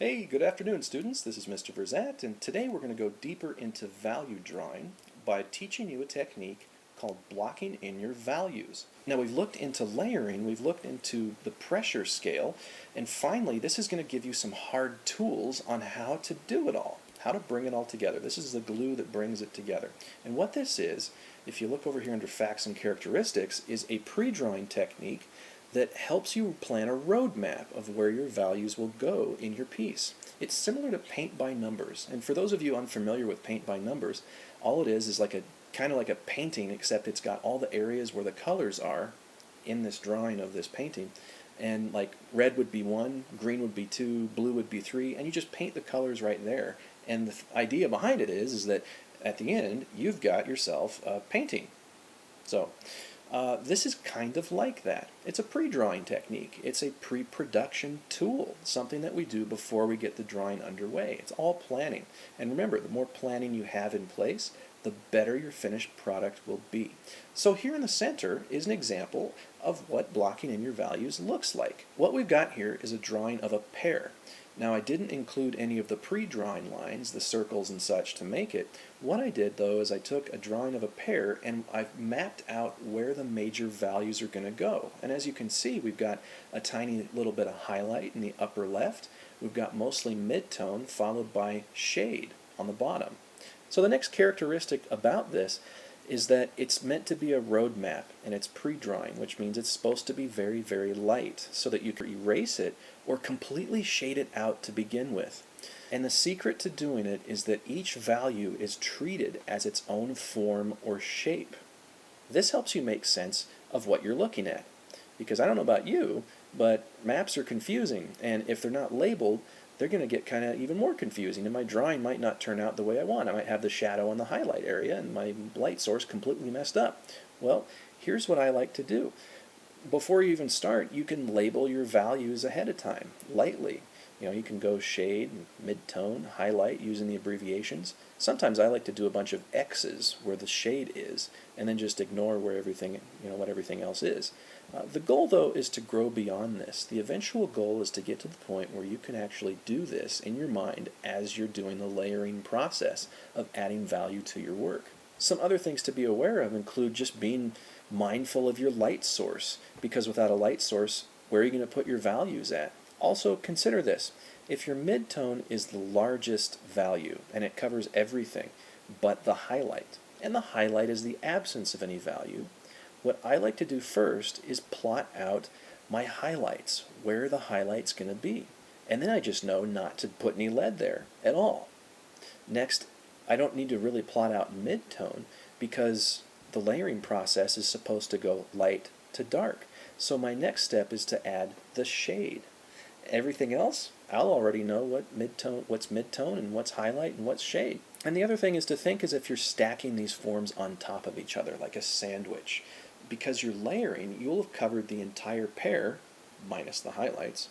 Hey, good afternoon, students. This is Mr. Verzat, and today we're going to go deeper into value drawing by teaching you a technique called blocking in your values. Now, we've looked into layering, we've looked into the pressure scale, and finally, this is going to give you some hard tools on how to do it all, how to bring it all together. This is the glue that brings it together. And what this is, if you look over here under facts and characteristics, is a pre-drawing technique that helps you plan a roadmap of where your values will go in your piece. It's similar to paint by numbers, and for those of you unfamiliar with paint by numbers, all it is like a kind of like a painting, except it's got all the areas where the colors are in this drawing of this painting, and like red would be 1, green would be 2, blue would be 3, and you just paint the colors right there. And the idea behind it is that at the end you've got yourself a painting. So this is kind of like that. It's a pre-drawing technique. It's a pre-production tool, something that we do before we get the drawing underway. It's all planning. And remember, the more planning you have in place, the better your finished product will be. So here in the center is an example of what blocking in your values looks like. What we've got here is a drawing of a pear. Now, I didn't include any of the pre-drawing lines, the circles and such, to make it. What I did, though, is I took a drawing of a pear and I've mapped out where the major values are going to go. And as you can see, we've got a tiny little bit of highlight in the upper left. We've got mostly mid-tone followed by shade on the bottom. So the next characteristic about this is that it's meant to be a roadmap, and it's pre-drawing, which means it's supposed to be very, very light so that you can erase it or completely shade it out to begin with. And the secret to doing it is that each value is treated as its own form or shape. This helps you make sense of what you're looking at. Because I don't know about you, but maps are confusing, and if they're not labeled, they're going to get kind of even more confusing, and my drawing might not turn out the way I want. I might have the shadow on the highlight area and my light source completely messed up. Well, here's what I like to do. Before you even start, you can label your values ahead of time, lightly. You can go shade, mid-tone, highlight using the abbreviations. Sometimes I like to do a bunch of X's where the shade is, and then just ignore where everything, what everything else is. The goal, though, is to grow beyond this. The eventual goal is to get to the point where you can actually do this in your mind as you're doing the layering process of adding value to your work. Some other things to be aware of include just being mindful of your light source, because without a light source, where are you going to put your values at? Also, consider this. If your mid-tone is the largest value, and it covers everything but the highlight, and the highlight is the absence of any value, what I like to do first is plot out my highlights, where the highlight's going to be. And then I just know not to put any lead there at all. Next, I don't need to really plot out mid-tone because the layering process is supposed to go light to dark. So my next step is to add the shade. Everything else, I'll already know what's mid-tone and what's highlight and what's shade. And the other thing is to think as if you're stacking these forms on top of each other like a sandwich. Because you're layering, you'll have covered the entire pear, minus the highlights.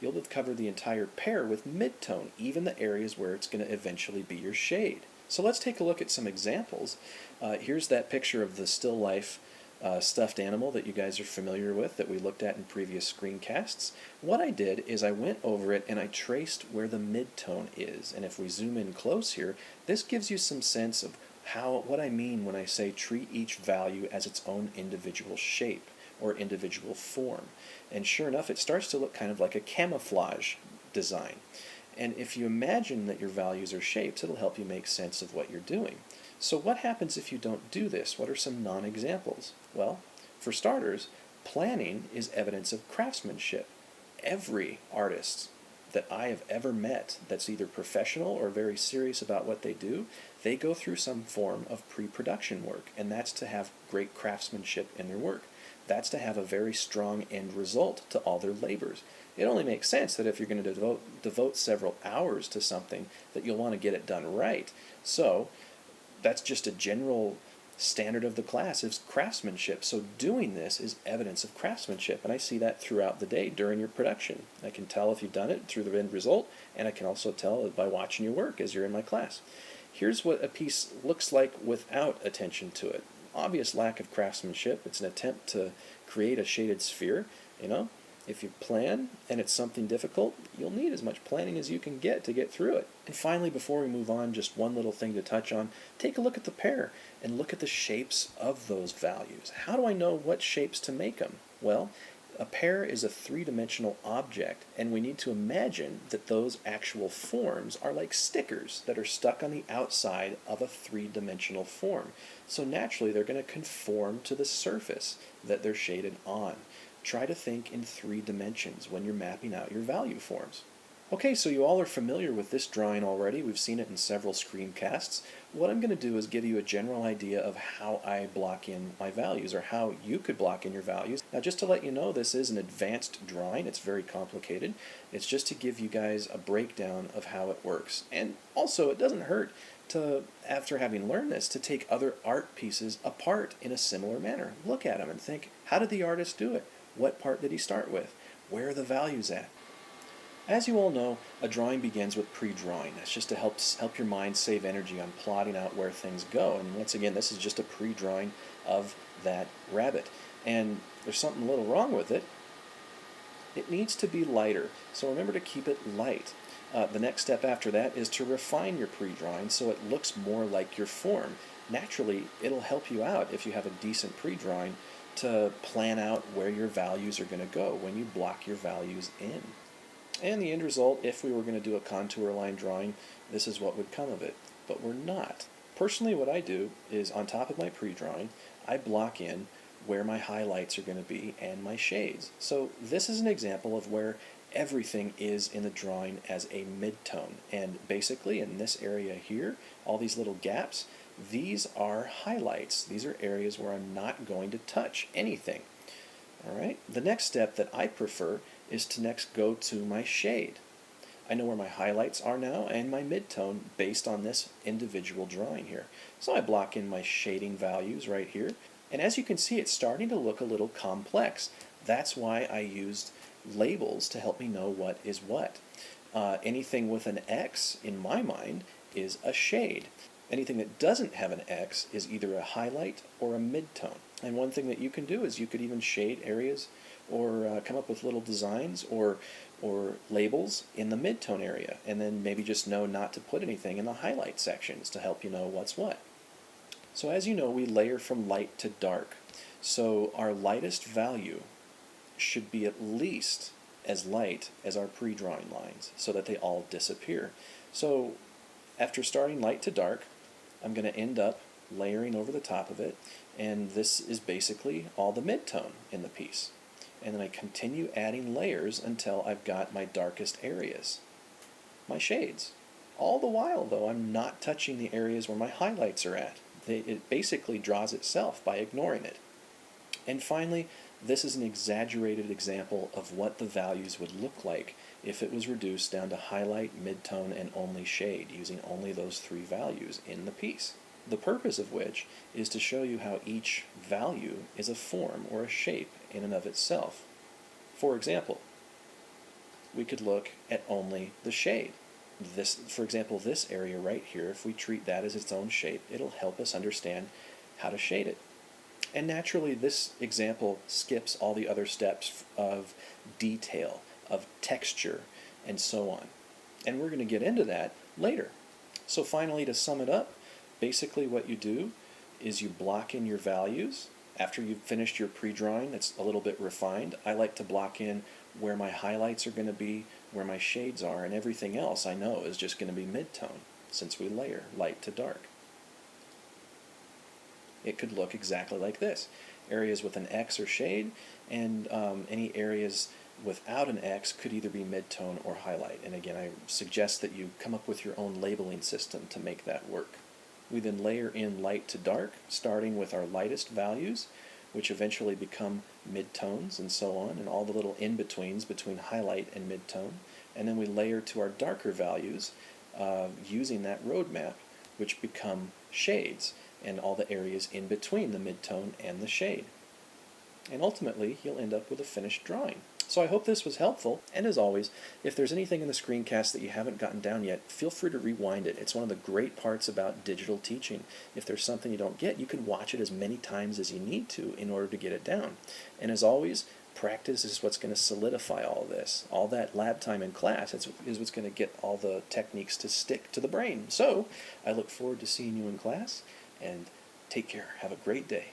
You'll have covered the entire pear with mid-tone, even the areas where it's going to eventually be your shade. So let's take a look at some examples. Here's that picture of the still life stuffed animal that you guys are familiar with that we looked at in previous screencasts. What I did is I went over it and I traced where the mid-tone is. And if we zoom in close here, this gives you some sense of what I mean when I say treat each value as its own individual shape or individual form. And sure enough, it starts to look kind of like a camouflage design. And if you imagine that your values are shapes, it'll help you make sense of what you're doing. So what happens if you don't do this? What are some non-examples? Well, for starters, planning is evidence of craftsmanship. Every artist that I have ever met that's either professional or very serious about what they do, they go through some form of pre-production work, and that's to have great craftsmanship in their work. That's to have a very strong end result to all their labors. It only makes sense that if you're going to devote several hours to something, that you'll want to get it done right. So that's just a general standard of the class is craftsmanship. So doing this is evidence of craftsmanship, and I see that throughout the day during your production. I can tell if you've done it through the end result, and I can also tell by watching your work as you're in my class. Here's what a piece looks like without attention to it. Obvious lack of craftsmanship. It's an attempt to create a shaded sphere, If you plan and it's something difficult, you'll need as much planning as you can get to get through it. And finally, before we move on, just one little thing to touch on. Take a look at the pear and look at the shapes of those values. How do I know what shapes to make them? Well, a pear is a three-dimensional object, and we need to imagine that those actual forms are like stickers that are stuck on the outside of a three-dimensional form. So naturally, they're going to conform to the surface that they're shaded on. Try to think in 3 dimensions when you're mapping out your value forms. Okay, so you all are familiar with this drawing already. We've seen it in several screencasts. What I'm going to do is give you a general idea of how I block in my values, or how you could block in your values. Now, just to let you know, this is an advanced drawing. It's very complicated. It's just to give you guys a breakdown of how it works. And also, it doesn't hurt to, after having learned this, to take other art pieces apart in a similar manner. Look at them and think, how did the artist do it? What part did he start with? Where are the values at? As you all know, a drawing begins with pre-drawing. That's just to help your mind save energy on plotting out where things go. And once again, this is just a pre-drawing of that rabbit. And there's something a little wrong with it. It needs to be lighter, so remember to keep it light. The next step after that is to refine your pre-drawing so it looks more like your form. Naturally, it'll help you out if you have a decent pre-drawing to plan out where your values are going to go when you block your values in. And the end result, if we were going to do a contour line drawing, this is what would come of it. But we're not. Personally, what I do is, on top of my pre-drawing, I block in where my highlights are going to be and my shades. So this is an example of where everything is in the drawing as a midtone. And basically, in this area here, all these little gaps, these are highlights. These are areas where I'm not going to touch anything. All right. The next step that I prefer is to next go to my shade. I know where my highlights are now and my midtone based on this individual drawing here. So I block in my shading values right here. And as you can see, it's starting to look a little complex. That's why I used labels to help me know what is what. Anything with an X, in my mind, is a shade. Anything that doesn't have an X is either a highlight or a midtone. And one thing that you can do is you could even shade areas or come up with little designs or labels in the midtone area, and then maybe just know not to put anything in the highlight sections to help you know what's what. So as you know, we layer from light to dark. So our lightest value should be at least as light as our pre-drawing lines so that they all disappear. So after starting light to dark, I'm going to end up layering over the top of it, and this is basically all the midtone in the piece. And then I continue adding layers until I've got my darkest areas, my shades. All the while, though, I'm not touching the areas where my highlights are at. It basically draws itself by ignoring it. And finally, this is an exaggerated example of what the values would look like if it was reduced down to highlight, midtone, and only shade, using only those 3 values in the piece. The purpose of which is to show you how each value is a form or a shape in and of itself. For example, we could look at only the shade. For example, this area right here, if we treat that as its own shape, it'll help us understand how to shade it. And naturally, this example skips all the other steps of detail, of texture, and so on. And we're going to get into that later. So finally, to sum it up, basically what you do is you block in your values. After you've finished your pre-drawing that's a little bit refined, I like to block in where my highlights are going to be, where my shades are, and everything else I know is just going to be midtone, since we layer light to dark. It could look exactly like this. Areas with an X or shade, and any areas without an X could either be midtone or highlight. And again, I suggest that you come up with your own labeling system to make that work. We then layer in light to dark, starting with our lightest values, which eventually become midtones and so on, and all the little in-betweens between highlight and midtone. And then we layer to our darker values using that roadmap, which become shades, and all the areas in between the midtone and the shade. And ultimately, you'll end up with a finished drawing. So I hope this was helpful, and as always, if there's anything in the screencast that you haven't gotten down yet, feel free to rewind it. It's one of the great parts about digital teaching. If there's something you don't get, you can watch it as many times as you need to in order to get it down. And as always, Practice is what's going to solidify all this. All that lab time in class is what's going to get all the techniques to stick to the brain. So I look forward to seeing you in class, and take care. Have a great day.